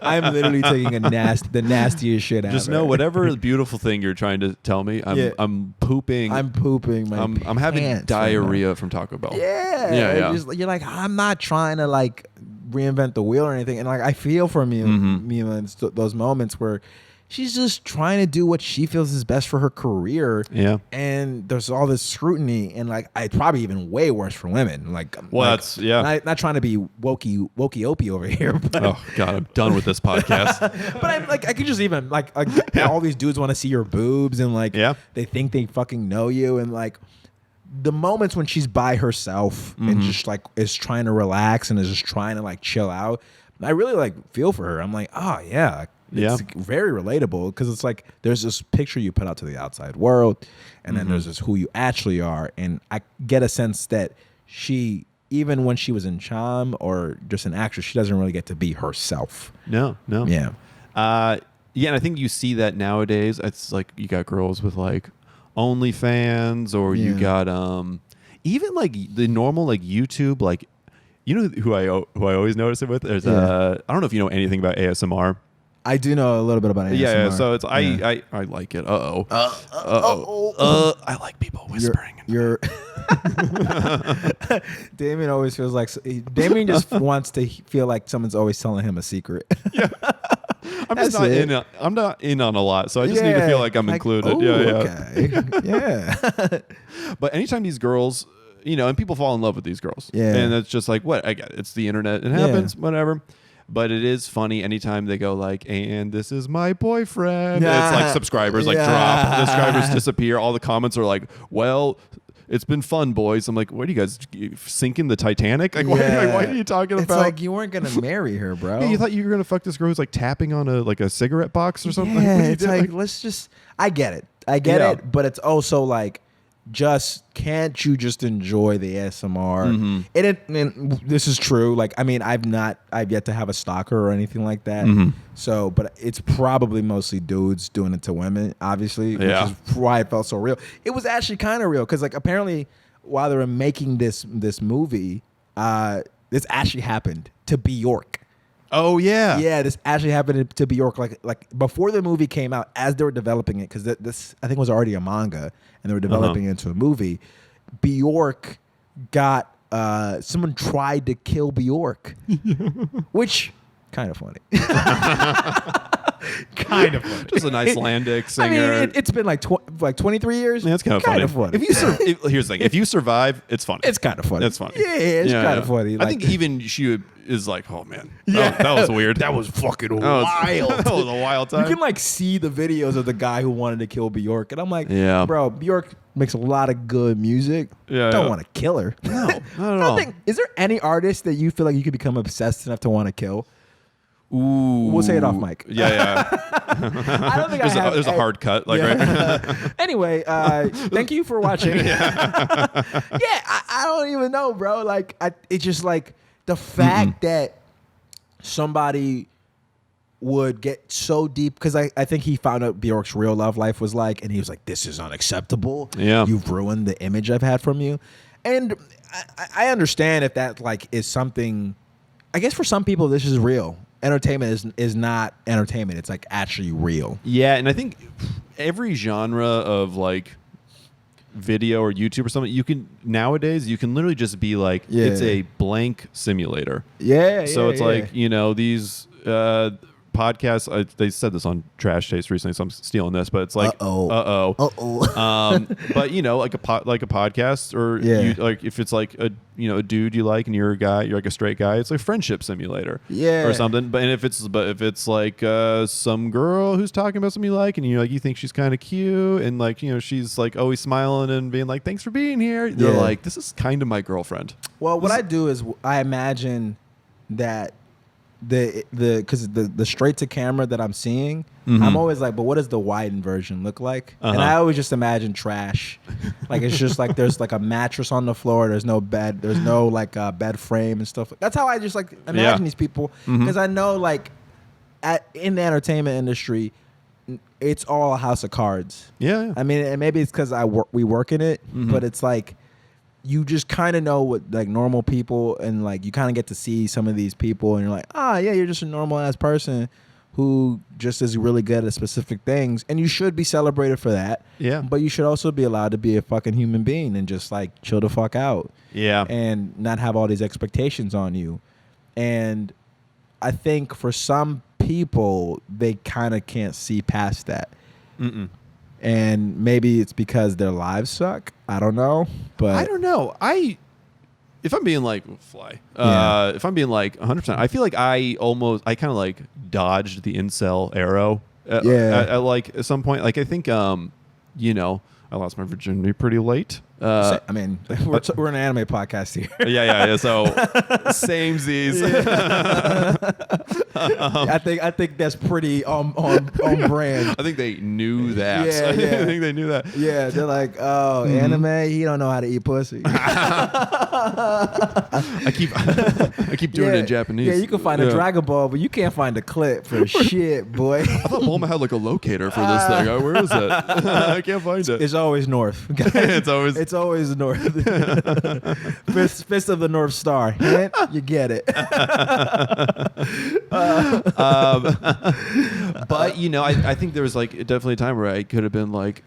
I'm literally taking the nastiest shit out. Just know whatever beautiful thing you're trying to tell me, I'm pooping. I'm pooping. I'm having diarrhea from Taco Bell. Yeah. You're like, I'm not trying to like reinvent the wheel or anything, and like I feel for Mila in those moments where she's just trying to do what she feels is best for her career. Yeah. And there's all this scrutiny, and like it's probably even way worse for women. Like, that's not trying to be wokey opie over here. But, oh God, I'm done with this podcast. But I'm like, I could just even like all these dudes want to see your boobs, and like they think they fucking know you, and like the moments when she's by herself and just like is trying to relax and is just trying to like chill out, I really like feel for her. I'm like, oh yeah. It's very relatable because it's like there's this picture you put out to the outside world, and then there's this who you actually are. And I get a sense that she, even when she was in Charm or just an actress, she doesn't really get to be herself. No. Yeah. Yeah, and I think you see that nowadays. It's like you got girls with like OnlyFans, or you got even like the normal like YouTube, like you know who I always notice it with. There's I don't know if you know anything about ASMR. I do know a little bit about ASMR. Yeah, so it's I like it. I like people whispering. You're Damian always feels like Damian just wants to feel like someone's always telling him a secret. Yeah. I'm just not in. I'm not in on a lot, so I just need to feel like I'm included. Okay. Yeah. But anytime these girls, and people fall in love with these girls, and it's just like, what? I get it. It's the internet. It happens. Whatever. But it is funny anytime they go like, and this is my boyfriend. Yeah. It's like subscribers like drop, subscribers disappear. All the comments are like, well, it's been fun, boys. I'm like, what are you guys sinking the Titanic? Like, why are you talking about? It's like you weren't gonna marry her, bro. Yeah, you thought you were gonna fuck this girl who's like tapping on a cigarette box or something. Yeah, Like, it's like let's just. I get it, it, but it's also like, can't you just enjoy the ASMR? And this is true. Like, I mean, I've yet to have a stalker or anything like that. So, but it's probably mostly dudes doing it to women, obviously, which is why it felt so real. It was actually kind of real because, like, apparently, while they were making this movie, this actually happened to Bjork. Oh yeah, yeah. This actually happened to Bjork. Like before the movie came out, as they were developing it, because this I think was already a manga, and they were developing it into a movie. Bjork got someone tried to kill Bjork, which kind of funny. Kind of funny. Just an Icelandic singer. I mean, it's been like 23 years. Yeah, it's kind of funny. Here's the thing: if you survive, it's funny. It's kind of funny. It's funny. Yeah, it's kind of funny. I think even she is like, oh man, that was weird. That was fucking wild. That was a wild time. You can like see the videos of the guy who wanted to kill Bjork, and I'm like, bro, Bjork makes a lot of good music. Don't want to kill her. No, not at all. Is there any artist that you feel like you could become obsessed enough to want to kill? Ooh. We'll say it off mic. Yeah. I don't think there's a hard cut. Like, right? Anyway, thank you for watching. I don't even know, bro. Like, it's just like the fact that somebody would get so deep, because I think he found out Bjork's real love life was like, and he was like, this is unacceptable. Yeah. You've ruined the image I've had from you. And I understand if that like is something, I guess for some people this is real. Entertainment is not entertainment. It's like actually real. Yeah, and I think every genre of like video or YouTube or something, nowadays you can literally just be like, it's a blank simulator. Yeah. So it's like, these podcasts, they said this on Trash Taste recently, so I'm stealing this, but it's like, but like a podcast, or like if it's like a dude you like and you're like a straight guy, it's like friendship simulator, or something. But if it's like some girl who's talking about something you like, and you think she's kind of cute, and like she's like always smiling and being like, thanks for being here, they're like, this is kind of my girlfriend. Well, what I do is I imagine that because the straight to camera that I'm seeing, I'm always like, but what does the widened version look like? And I always just imagine trash. Like, it's just like there's like a mattress on the floor, there's no bed, there's no like bed frame and stuff. That's how I just like imagine these people, because I know like in the entertainment industry, it's all a house of cards. Yeah. I mean, and maybe it's because we work in it, but it's like, you just kind of know what like normal people, and like you kind of get to see some of these people, and you're like, you're just a normal ass person who just is really good at specific things, and you should be celebrated for that. Yeah. But you should also be allowed to be a fucking human being and just like chill the fuck out. Yeah. And not have all these expectations on you. And I think for some people, they kind of can't see past that. And maybe it's because their lives suck. I don't know. But I don't know. If I'm being like if I'm being like 100%, I feel like I kind of like dodged the incel arrow. At like at some point. Like, I think I lost my virginity pretty late. I mean, we're an anime podcast here. Yeah. So samesies. I think that's pretty on brand. I think they knew that. Yeah. I think they knew that. Yeah, they're like, oh, anime, he don't know how to eat pussy. I keep doing it in Japanese. Yeah, you can find a Dragon Ball, but you can't find a clip for shit, boy. I thought Bulma had like a locator for this thing. Where is it? I can't find it. It's always north. It's always north. Fist of the North Star. Hint, you get it. But I think there was like definitely a time where I could have been like,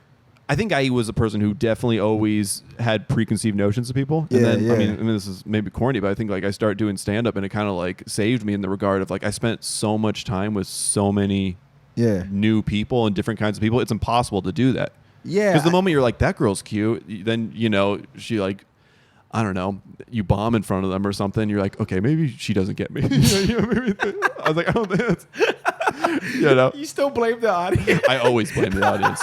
I think I was a person who definitely always had preconceived notions of people. And then, I mean, this is maybe corny, but I think like I started doing stand up and it kind of like saved me in the regard of like I spent so much time with so many new people and different kinds of people. It's impossible to do that. Yeah. Because the moment you're like, that girl's cute, then, she like, I don't know, you bomb in front of them or something. You're like, okay, maybe she doesn't get me. I was like, I don't think that's, You still blame the audience. I always blame the audience.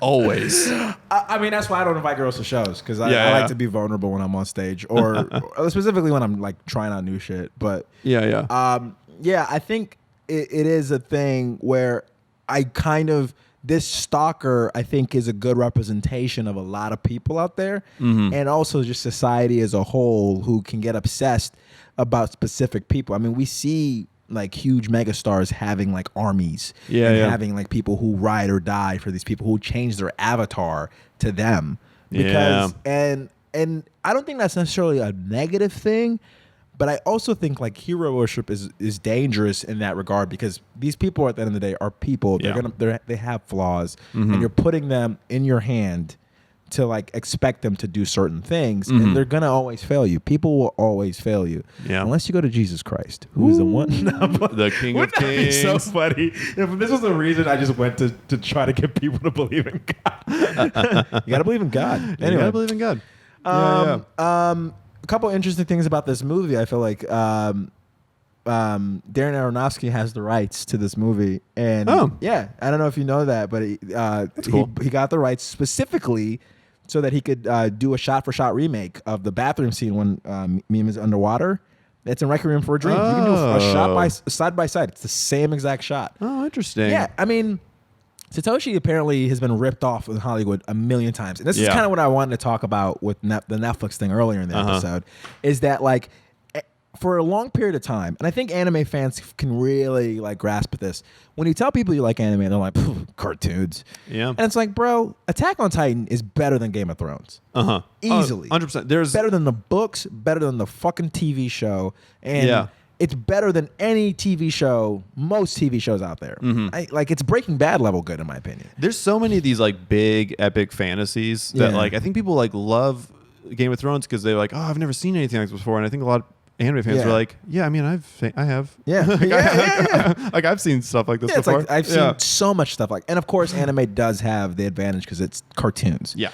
Always. I mean, that's why I don't invite girls to shows, because I like to be vulnerable when I'm on stage, or specifically when I'm like trying out new shit. But I think it is a thing where I kind of, this stalker, I think, is a good representation of a lot of people out there, and also just society as a whole who can get obsessed about specific people. I mean, we see like huge megastars having like armies, having like people who ride or die for these people, who change their avatar to them. Because and I don't think that's necessarily a negative thing, but I also think like hero worship is dangerous in that regard, because these people at the end of the day are people. They have flaws, and you're putting them in your hand to like expect them to do certain things, and they're gonna always fail you. People will always fail you, unless you go to Jesus Christ, who is the one, the King of Kings. So funny. If this was the reason I just went to try to get people to believe in God. You gotta believe in God. Anyway, you gotta believe in God. A couple interesting things about this movie. I feel like Darren Aronofsky has the rights to this movie, and I don't know if you know that, but he got the rights specifically so that he could do a shot-for-shot remake of the bathroom scene when Meme is underwater. It's in Requiem for a Dream. You can do a side by side. It's the same exact shot. Oh, interesting. Yeah, I mean, Satoshi apparently has been ripped off in Hollywood a million times. And this is kind of what I wanted to talk about with the Netflix thing earlier in the episode, is that like for a long period of time, and I think anime fans can really like grasp this, when you tell people you like anime, they're like, cartoons. Yeah. And it's like, bro, Attack on Titan is better than Game of Thrones. Easily. 100%. There's better than the books, better than the fucking TV show. And it's better than any TV show, most TV shows out there. It's Breaking Bad level good, in my opinion. There's so many of these like big epic fantasies that like I think people like love Game of Thrones because they're like, oh, I've never seen anything like this before, and I think a lot of anime fans were like, yeah, I mean, I have. Like I've seen stuff like this before. Like I've seen so much stuff and of course, anime does have the advantage because it's cartoons. Yeah,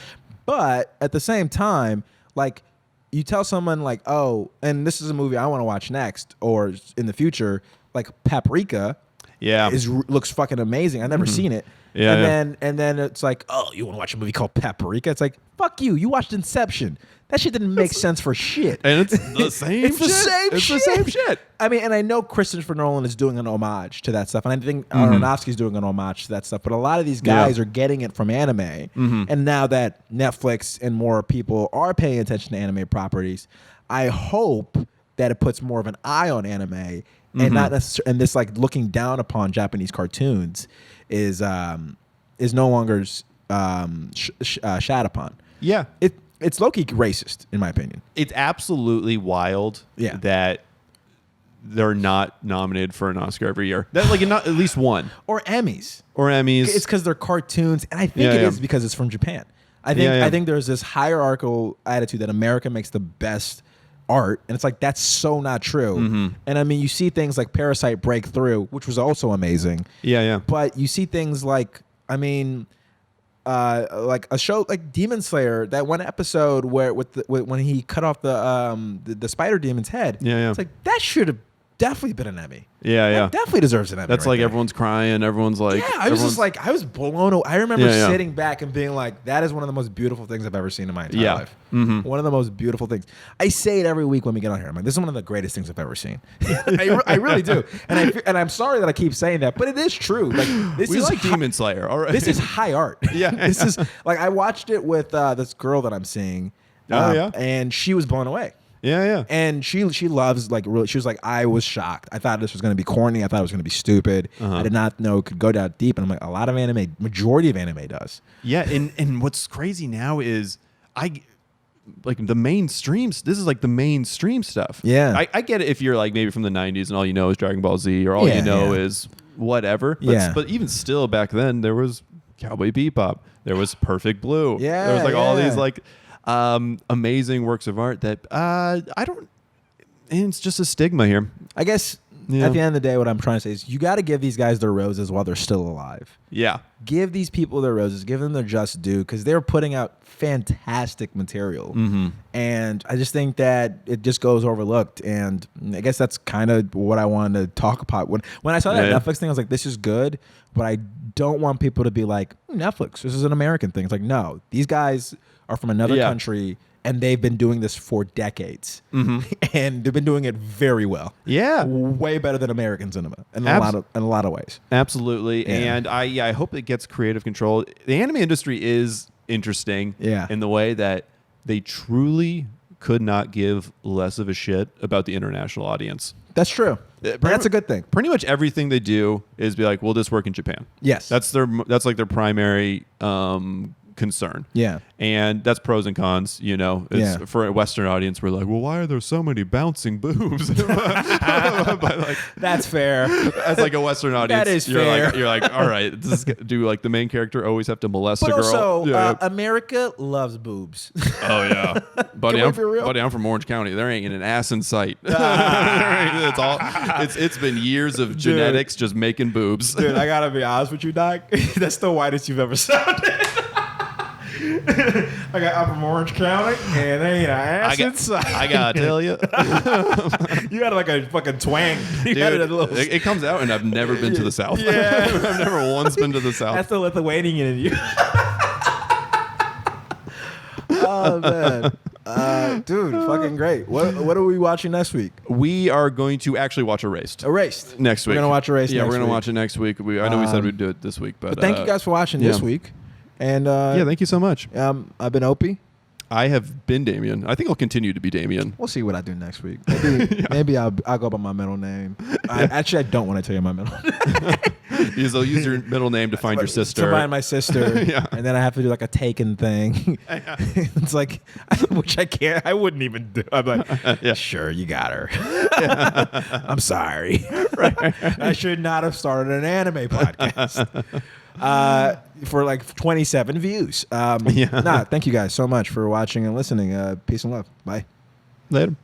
but at the same time, like, you tell someone like, oh, and this is a movie I want to watch next or in the future, like Paprika, looks fucking amazing. I've never seen it. And then it's like, oh, you want to watch a movie called Paprika? It's like, fuck you. You watched Inception. That shit didn't make sense for shit. And it's the same It's shit. the same shit. I mean, and I know Christopher Nolan is doing an homage to that stuff. And I think Aronofsky's doing an homage to that stuff. But a lot of these guys are getting it from anime. And now that Netflix and more people are paying attention to anime properties, I hope that it puts more of an eye on anime and not necessarily, and this like looking down upon Japanese cartoons is no longer shat upon. Yeah. It's low-key racist, in my opinion. It's absolutely wild that they're not nominated for an Oscar every year. That like not at least one. Or Emmys. It's because they're cartoons, and I think it is because it's from Japan. I think there's this hierarchical attitude that America makes the best art, and it's like that's so not true. And I mean, you see things like Parasite break through, which was also amazing. But you see things like, I mean, like a show like Demon Slayer, that one episode where when he cut off the spider demon's head. It's like that should have definitely been an Emmy. Yeah, yeah. Definitely deserves an Emmy. That's right like there. everyone's crying. Everyone's like, Yeah, I was just like, I was blown away. I remember Yeah, yeah. sitting back and being like, that is one of the most beautiful things I've ever seen in my entire Yeah. life. One of the most beautiful things. I say it every week when we get on here. I'm like, this is one of the greatest things I've ever seen. I really do. And I'm sorry that I keep saying that, but it is true. Like this we is like Demon Slayer. All right. This is high art. Yeah. This is like I watched it with this girl that I'm seeing. Oh, yeah? And she was blown away. Yeah, yeah. And she loves like really. She was like, I was shocked. I thought this was going to be corny. I thought it was going to be stupid. I did not know it could go that deep. And I'm like, a lot of anime, majority of anime does. Yeah, and what's crazy now is like the mainstreams. This is like the mainstream stuff. Yeah. I get it if you're like maybe from the 90s and all you know is Dragon Ball Z or all you know is whatever. But, Yeah. but even still back then there was Cowboy Bebop. There was Perfect Blue. Yeah, There was like all yeah. these like amazing works of art that I don't. And it's just a stigma here. I guess Yeah. at the end of the day, what I'm trying to say is you got to give these guys their roses while they're still alive. Yeah. Give these people their roses. Give them their just due because they're putting out fantastic material. And I just think that it just goes overlooked. And I guess that's kind of what I wanted to talk about. When I saw that Yeah. Netflix thing, I was like, this is good. But I don't want people to be like, Netflix, this is an American thing. It's like, no, these guys are from another Yeah. country. And they've been doing this for decades. And they've been doing it very well. Yeah. Way better than American cinema in Abs- a lot of ways. Absolutely. Yeah. And I hope it gets creative control. The anime industry is interesting Yeah. in the way that they truly could not give less of a shit about the international audience. That's true. That's a good thing. Pretty much everything they do is be like, will this work in Japan? Yes. That's like their primary concern. Yeah. And that's pros and cons, you know. It's, Yeah. for a Western audience, we're like, well, why are there so many bouncing boobs? But like, That's fair. as like a Western audience, That is you're fair. like, all right, do like the main character always have to molest But a girl? also, Yeah. America loves boobs. Oh yeah, buddy, we be real? I'm from Orange County. There ain't an ass in sight. It's all. It's been years of genetics just making boobs. Dude, I gotta be honest with you, Doc. That's the whitest you've ever sounded. I'm from Orange County, and there ain't an ass inside. I gotta tell you, You got like a fucking twang. You dude, got a little. it comes out, and I've never been to the South. Yeah. I've never once been to the South. That's the Lithuanian in you. Oh man, dude, fucking great. What are we watching next week? We are going to actually watch Erased. Erased. Next week. We're gonna watch Erased. Yeah, next we're gonna week. watch it next week. I know we said we'd do it this week, but Thank you guys for watching this yeah. week. And yeah, thank you so much. I've been Opie. I have been Damian. I think I'll continue to be Damian. We'll see what I do next week. Maybe I'll go by my middle name. Actually, I don't want to tell you my middle name. Because they'll use your middle name to find your sister. To find my sister. Yeah. And then I have to do like a Taken thing. It's like, which I can't. I wouldn't even do. I'm like, Yeah. sure, you got her. I'm sorry. I should not have started an anime podcast. For like 27 views. Yeah. Thank you guys so much for watching and listening. Peace and love. Bye. Later.